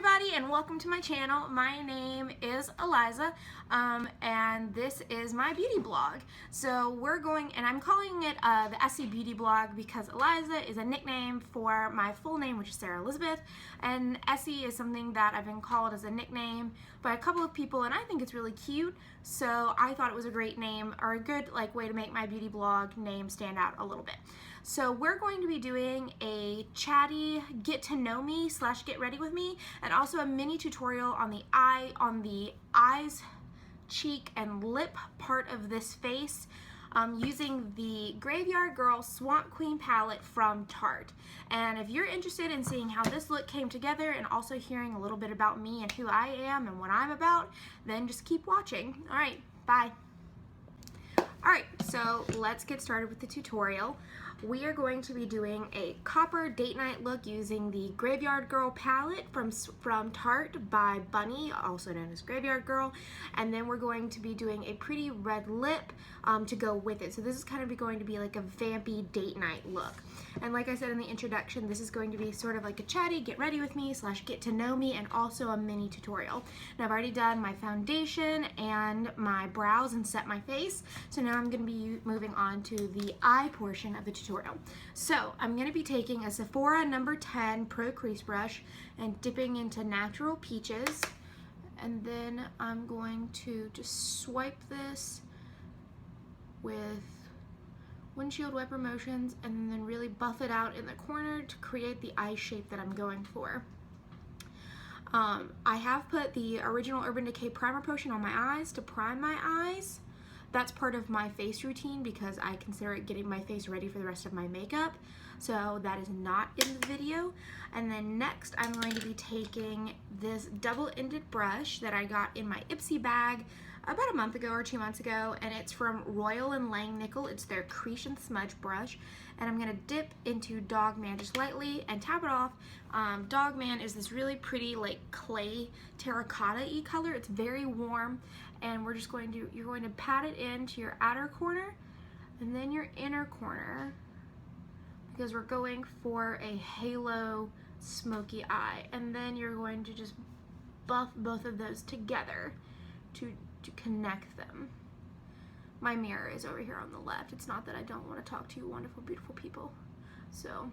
everybody and welcome to my channel. My name is Eliza and this is my beauty blog. So I'm calling it the Sassy Beauty blog because Eliza is a nickname for my full name, which is Sarah Elizabeth, and Essie is something that I've been called as a nickname by a couple of people and I think it's really cute, so I thought it was a great name or a good way to make my beauty blog name stand out a little bit. So we're going to be doing a chatty get to know me / get ready with me, and also a mini tutorial on the eyes, cheek, and lip part of this face using the Grav3yard Girl Swamp Queen palette from Tarte. And if you're interested in seeing how this look came together and also hearing a little bit about me and who I am and what I'm about, then just keep watching. Alright, bye. Alright, so let's get started with the tutorial. We are going to be doing a copper date night look using the Grav3yard Girl palette from Tarte by Bunny, also known as Grav3yard Girl, and then we're going to be doing a pretty red lip to go with it. So this is kind of going to be like a vampy date night look. And like I said in the introduction, this is going to be sort of like a chatty get ready with me / get to know me, and also a mini tutorial. And I've already done my foundation and my brows and set my face, so now I'm going to be moving on to the eye portion of the tutorial. So I'm going to be taking a Sephora number 10 Pro Crease Brush and dipping into Natural Peaches, and then I'm going to just swipe this with windshield wiper motions and then really buff it out in the corner to create the eye shape that I'm going for. I have put the original Urban Decay primer potion on my eyes to prime my eyes. That's part of my face routine because I consider it getting my face ready for the rest of my makeup. So that is not in the video. And then next I'm going to be taking this double-ended brush that I got in my Ipsy bag about a month ago or 2 months ago, and it's from Royal & Lang Nickel. It's their Crease and Smudge brush, and I'm going to dip into Dogman just lightly and tap it off. Dogman is this really pretty like clay terracotta-y color. It's very warm, and you're going to pat it into your outer corner and then your inner corner because we're going for a halo smoky eye, and then you're going to just buff both of those together to connect them. My mirror is over here on the left. It's not that I don't want to talk to you wonderful, beautiful people. So,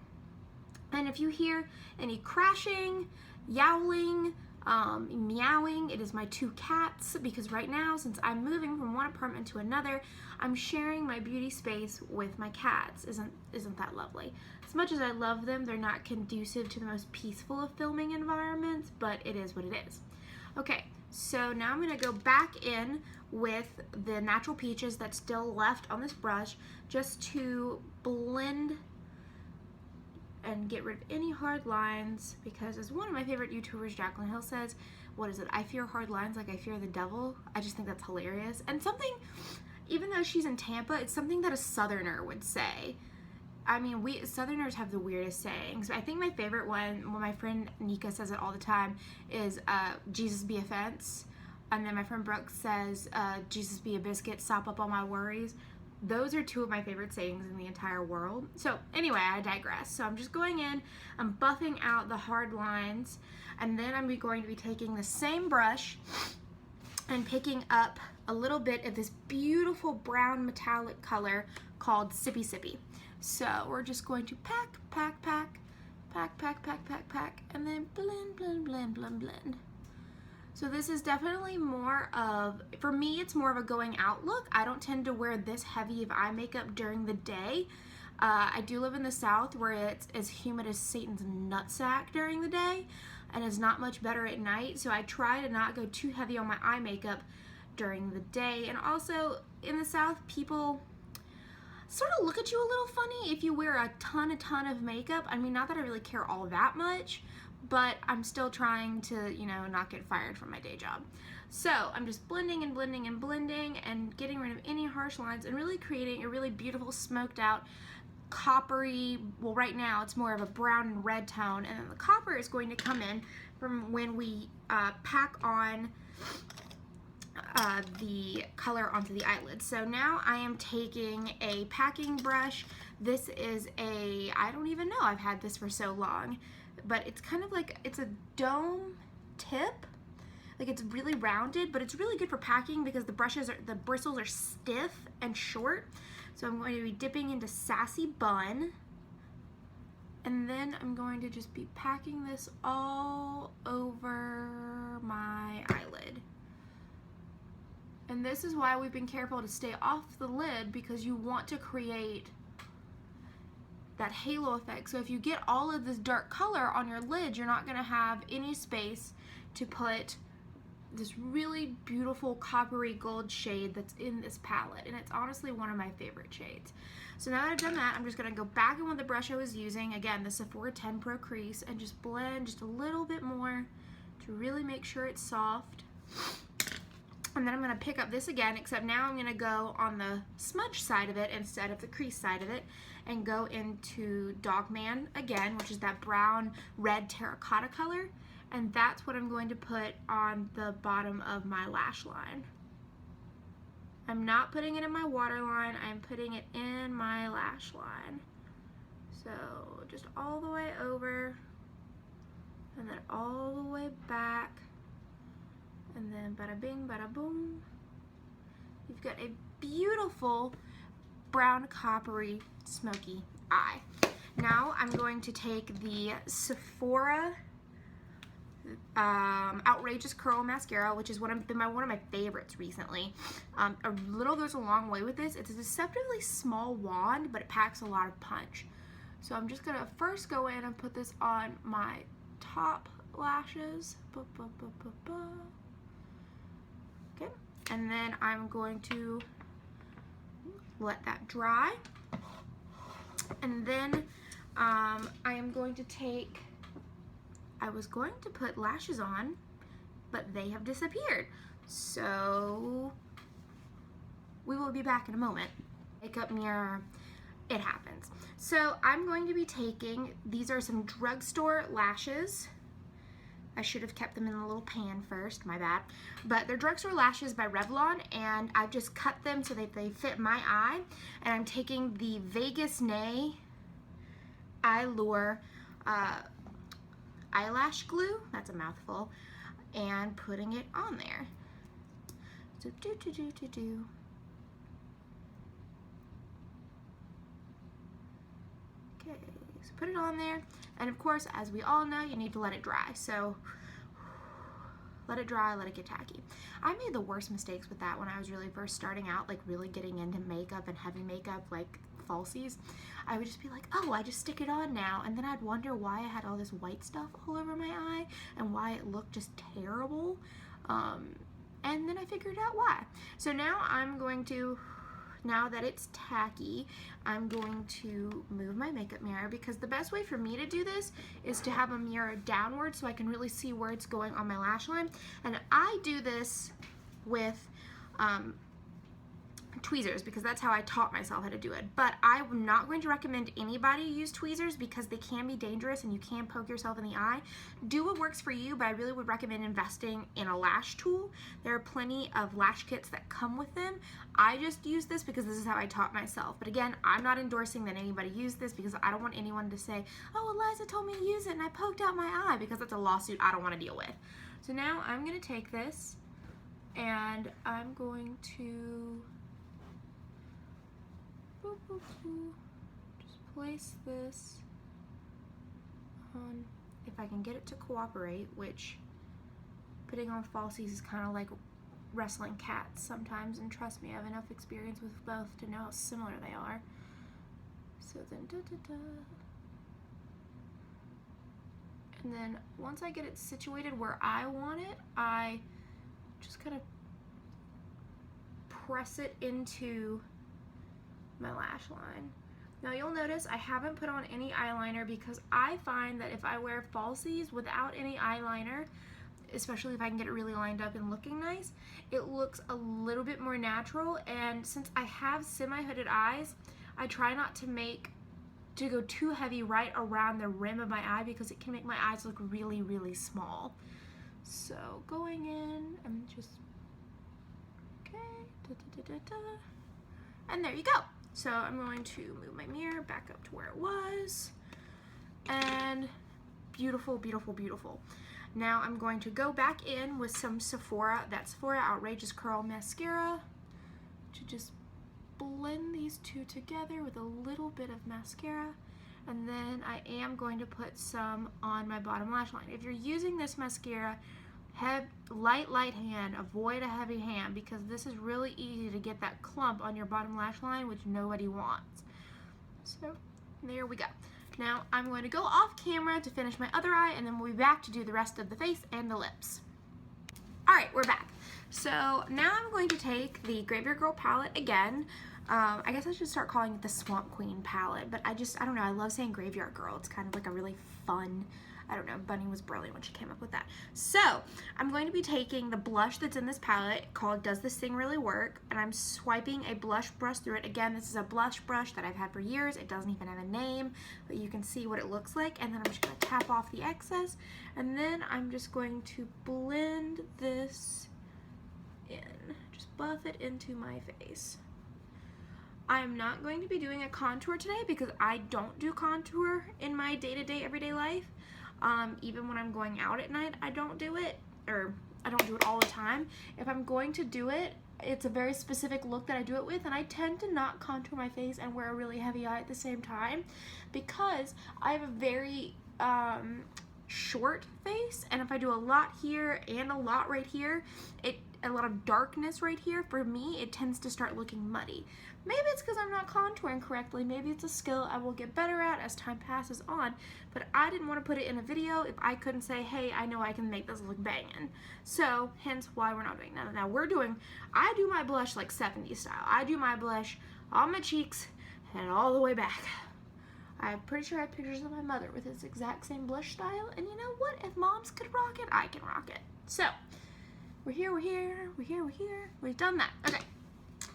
and if you hear any crashing, yowling, meowing, it is my 2 cats, because right now, since I'm moving from one apartment to another, I'm sharing my beauty space with my cats. Isn't that lovely? As much as I love them, they're not conducive to the most peaceful of filming environments, but it is what it is. Okay, so now I'm going to go back in with the Natural Peaches that's still left on this brush just to blend and get rid of any hard lines, because as one of my favorite YouTubers, Jaclyn Hill, says, what is it, I fear hard lines like I fear the devil. I just think that's hilarious, and something, even though she's in Tampa, it's something that a Southerner would say. I mean, we Southerners have the weirdest sayings. I think my favorite one, my friend Nika says it all the time, is Jesus be a fence. And then my friend Brooke says, Jesus be a biscuit, sop up all my worries. Those are 2 of my favorite sayings in the entire world. So anyway, I digress. So I'm just going in, I'm buffing out the hard lines, and then I'm going to be taking the same brush and picking up a little bit of this beautiful brown metallic color called Sippy Sippy. So we're just going to pack, and then blend, blend, blend, blend, blend. So this is definitely more of, for me, it's more of a going out look. I don't tend to wear this heavy of eye makeup during the day. I do live in the South where it's as humid as Satan's nutsack during the day, and it's not much better at night. So I try to not go too heavy on my eye makeup during the day. And also in the South, people sort of look at you a little funny if you wear a ton of makeup. I mean, not that I really care all that much, but I'm still trying to, you know, not get fired from my day job. So I'm just blending and blending and blending and getting rid of any harsh lines and really creating a really beautiful smoked out coppery, well right now it's more of a brown and red tone, and then the copper is going to come in from when we pack on the color onto the eyelids. So now I am taking a packing brush. This is I don't even know, I've had this for so long, but it's kind of like, it's a dome tip. Like it's really rounded, but it's really good for packing because the bristles are stiff and short. So I'm going to be dipping into Sassy Bun. And then I'm going to just be packing this all over my eyelid. And this is why we've been careful to stay off the lid, because you want to create that halo effect. So if you get all of this dark color on your lid, you're not gonna have any space to put this really beautiful coppery gold shade that's in this palette, and it's honestly one of my favorite shades. So now that I've done that, I'm just going to go back in with the brush I was using, again the Sephora 10 Pro Crease, and just blend just a little bit more to really make sure it's soft. And then I'm going to pick up this again, except now I'm going to go on the smudge side of it instead of the crease side of it, and go into Dogman again, which is that brown red terracotta color. And that's what I'm going to put on the bottom of my lash line. I'm not putting it in my waterline, I'm putting it in my lash line. So just all the way over, and then all the way back, and then bada bing, bada boom. You've got a beautiful brown coppery smoky eye. Now I'm going to take the Sephora Outrageous Curl Mascara, which is one of my favorites recently. A little goes a long way with this. It's a deceptively small wand, but it packs a lot of punch. So I'm just gonna first go in and put this on my top lashes. Okay, and then I'm going to let that dry, and then I am going to take, I was going to put lashes on, but they have disappeared. So we will be back in a moment. Makeup mirror, it happens. So I'm going to be taking, these are some drugstore lashes. I should have kept them in a little pan first, my bad. But they're drugstore lashes by Revlon, and I've just cut them so that they fit my eye. And I'm taking the Vegas Nay Eyelure eyelash glue, that's a mouthful, and putting it on there. So okay, so put it on there, and of course, as we all know, you need to let it dry. So let it dry, let it get tacky. I made the worst mistakes with that when I was really first starting out, like really getting into makeup and heavy makeup, like Falsies. I would just be like, oh, I just stick it on now, and then I'd wonder why I had all this white stuff all over my eye and why it looked just terrible, and then I figured out why. So now I'm going to, now that it's tacky, I'm going to move my makeup mirror, because the best way for me to do this is to have a mirror downward so I can really see where it's going on my lash line. And I do this with tweezers, because that's how I taught myself how to do it. But I'm not going to recommend anybody use tweezers because they can be dangerous and you can poke yourself in the eye. Do what works for you, but I really would recommend investing in a lash tool. There are plenty of lash kits that come with them. I just use this because this is how I taught myself. But again, I'm not endorsing that anybody use this, because I don't want anyone to say, oh, Eliza told me to use it and I poked out my eye, because that's a lawsuit I don't want to deal with. So now I'm going to take this and I'm going to just place this on, if I can get it to cooperate, which putting on falsies is kind of like wrestling cats sometimes, and trust me, I have enough experience with both to know how similar they are. So then and then once I get it situated where I want it, I just kind of press it into my lash line. Now you'll notice I haven't put on any eyeliner, because I find that if I wear falsies without any eyeliner, especially if I can get it really lined up and looking nice, it looks a little bit more natural. And since I have semi-hooded eyes, I try not to go too heavy right around the rim of my eye, because it can make my eyes look really, really small. So going in, I'm just, okay, and there you go. So I'm going to move my mirror back up to where it was, and beautiful, beautiful, beautiful. Now I'm going to go back in with some Sephora, that Sephora Outrageous Curl Mascara, to just blend these two together with a little bit of mascara. And then I am going to put some on my bottom lash line. If you're using this mascara, light hand, avoid a heavy hand, because this is really easy to get that clump on your bottom lash line, which nobody wants. So there we go. Now I'm going to go off camera to finish my other eye, and then we'll be back to do the rest of the face and the lips. Alright, we're back. So now I'm going to take the Graveyard Girl palette again. I guess I should start calling it the Swamp Queen palette, but I don't know, I love saying Graveyard Girl. It's kind of like a really fun, I don't know, Bunny was brilliant when she came up with that. So I'm going to be taking the blush that's in this palette called Does This Thing Really Work? And I'm swiping a blush brush through it. Again, this is a blush brush that I've had for years. It doesn't even have a name, but you can see what it looks like. And then I'm just going to tap off the excess. And then I'm just going to blend this in. Just buff it into my face. I'm not going to be doing a contour today because I don't do contour in my day-to-day, everyday life. Even when I'm going out at night, I don't do it, or I don't do it all the time. If I'm going to do it, it's a very specific look that I do it with, and I tend to not contour my face and wear a really heavy eye at the same time because I have a very short face, and if I do a lot here and a lot right here, a lot of darkness right here, for me, it tends to start looking muddy. Maybe it's because I'm not contouring correctly. Maybe it's a skill I will get better at as time passes on, but I didn't want to put it in a video if I couldn't say, hey, I know I can make this look banging. So, hence why we're not doing that. Now, I do my blush like 70s style. I do my blush on my cheeks and all the way back. I'm pretty sure I have pictures of my mother with this exact same blush style, and you know what? If moms could rock it, I can rock it. So, we're here. We've done that. Okay.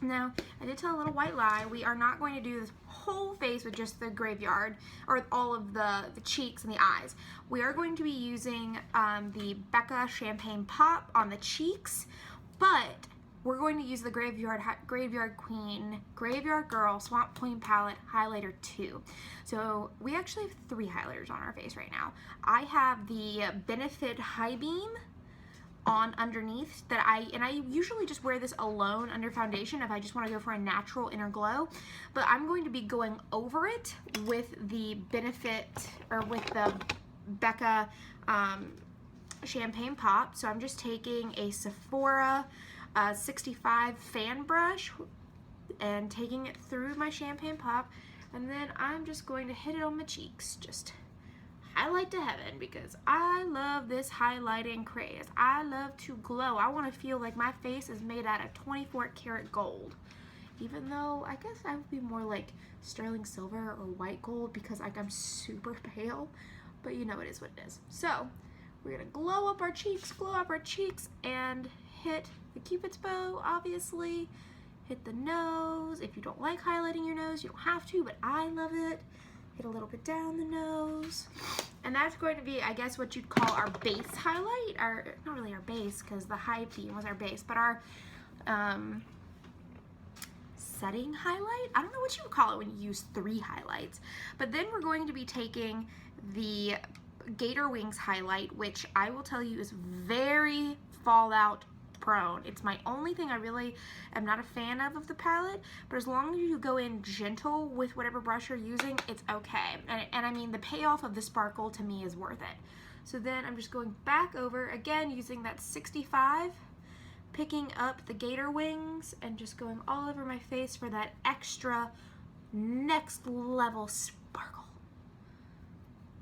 Now, I did tell a little white lie. We are not going to do this whole face with just the Graveyard, or all of the cheeks and the eyes. We are going to be using the Becca Champagne Pop on the cheeks, but we're going to use the Graveyard Girl Swamp Queen palette highlighter 2. So we actually have 3 highlighters on our face right now. I have the Benefit High Beam on underneath that I usually just wear this alone under foundation if I just want to go for a natural inner glow, but I'm going to be going over it with the Becca Champagne Pop. So I'm just taking a Sephora 65 fan brush and taking it through my Champagne Pop, and then I'm just going to hit it on my cheeks, just highlight to heaven, because I love this highlighting craze. I love to glow. I want to feel like my face is made out of 24 karat gold, even though I guess I would be more like sterling silver or white gold because like I'm super pale, but you know it is what it is. So we're gonna glow up our cheeks, and hit the Cupid's bow, obviously. Hit the nose. If you don't like highlighting your nose, you don't have to, but I love it. Hit a little bit down the nose. And that's going to be, I guess, what you'd call our base highlight. Not really our base, because the high beam was our base, but our setting highlight. I don't know what you would call it when you use 3 highlights. But then we're going to be taking the Gator Wings highlight, which I will tell you is very fallout prone. It's my only thing I really am not a fan of the palette, but as long as you go in gentle with whatever brush you're using, it's okay. And I mean, the payoff of the sparkle to me is worth it. So then I'm just going back over, again, using that 65, picking up the Gator Wings and just going all over my face for that extra next level sparkle.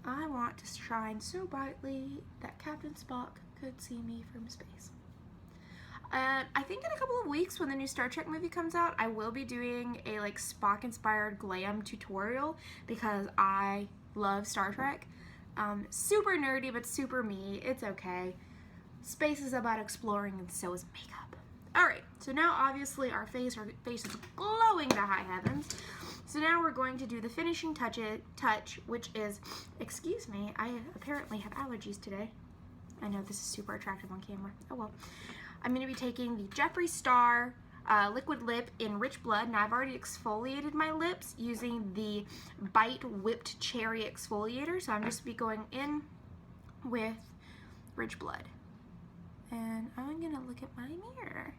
I want to shine so brightly that Captain Spock could see me from space. And I think in a couple of weeks when the new Star Trek movie comes out, I will be doing a like Spock inspired glam tutorial because I love Star Trek. Super nerdy, but super me. It's okay. Space is about exploring, and so is makeup. Alright, so now obviously our face is glowing to high heavens. So now we're going to do the finishing touch, which is, excuse me, I apparently have allergies today. I know this is super attractive on camera. Oh well. I'm going to be taking the Jeffree Star Liquid Lip in Rich Blood. Now I've already exfoliated my lips using the Bite Whipped Cherry Exfoliator. So I'm just be going in with Bridge Blood. And I'm gonna look at my mirror.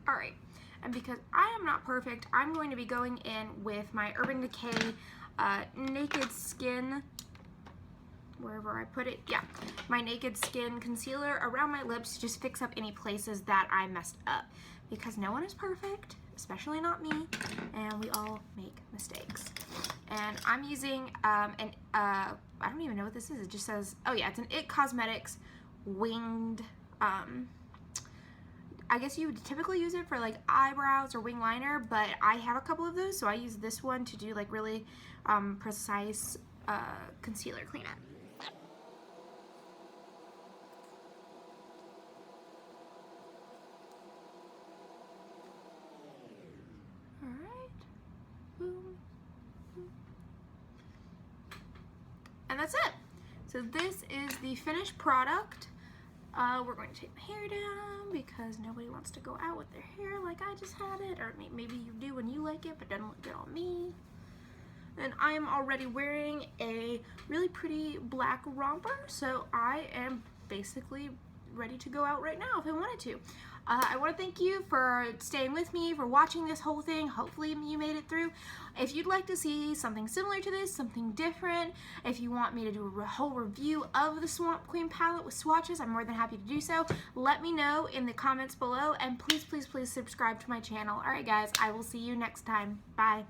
Alright, and because I am not perfect, I'm going to be going in with my Urban Decay Naked Skin, wherever I put it, yeah, my Naked Skin concealer around my lips to just fix up any places that I messed up. Because no one is perfect, especially not me, and we all make mistakes. And I'm using I don't even know what this is, it just says, oh yeah, it's an IT Cosmetics winged, I guess you would typically use it for like eyebrows or wing liner, but I have a couple of those, so I use this one to do like really precise concealer cleanup. Alright, boom, boom. And that's it. So this is the finished product. We're going to take my hair down because nobody wants to go out with their hair like I just had it, or maybe you do and you like it, but doesn't look good on me. And I am already wearing a really pretty black romper, so I am basically ready to go out right now if I wanted to. I want to thank you for staying with me, for watching this whole thing. Hopefully you made it through. If you'd like to see something similar to this, something different, if you want me to do a whole review of the Swamp Queen palette with swatches, I'm more than happy to do so. Let me know in the comments below, and please, please, please subscribe to my channel. Alright guys, I will see you next time. Bye.